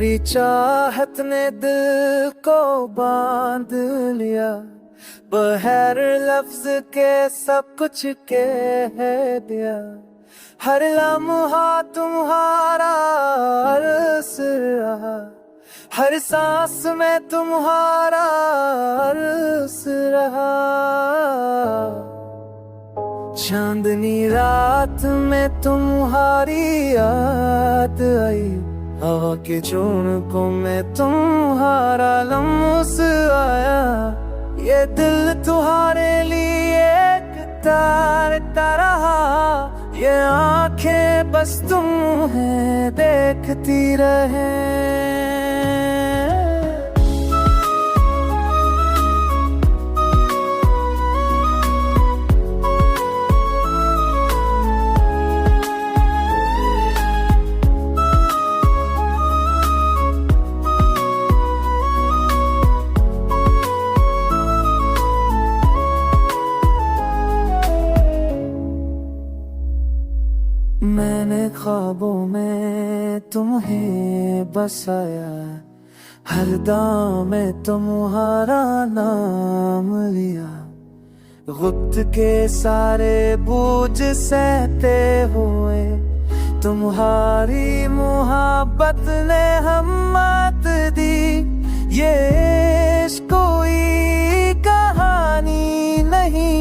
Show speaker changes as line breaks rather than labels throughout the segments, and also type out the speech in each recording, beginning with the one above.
तेरी चाहत ने दिल को बांध लिया, बगैर लफ्ज के सब कुछ कह दिया। हर लम्हा तुम्हारा अर्स रहा, हर सांस में तुम्हारा अर्स रहा। चांदनी रात में तुम्हारी याद आई, हवा के झोंकों में तुम्हारा लम्स आया। ये दिल तुम्हारे लिए एक तारता रहा, ये आंखें बस तुम्हें देखती रहे। मैंने ख्वाबों में तुम्हें बसाया, हर दाम में तुम्हारा नाम लिया। वक्त के सारे बोझ सहते हुए तुम्हारी मोहब्बत ने हिम्मत दी। ये इश्क कोई कहानी नहीं,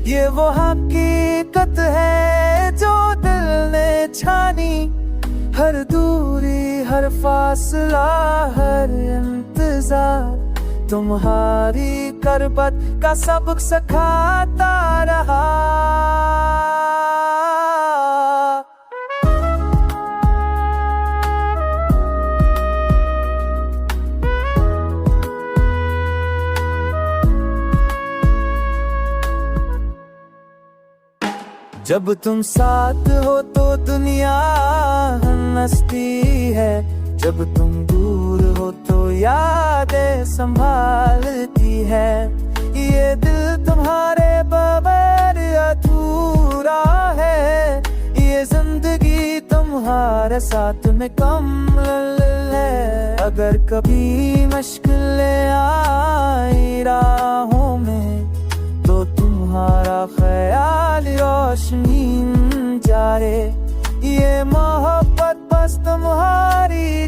ये वो हकीकत है जो दिल ने छानी। हर दूरी, हर फासला, हर इंतजार तुम्हारी करबत का सबक सिखाता रहा। जब तुम साथ हो तो दुनिया हंसती है, जब तुम दूर हो तो यादें संभालती है। ये दिल तुम्हारे बगैर अधूरा है, ये जिंदगी तुम्हारे साथ में कमल है। अगर कभी मुश्किलें आई राहों में तो तुम्हारा ख्याल रोशनी जाए। ये मोहब्बत बस तुम्हारी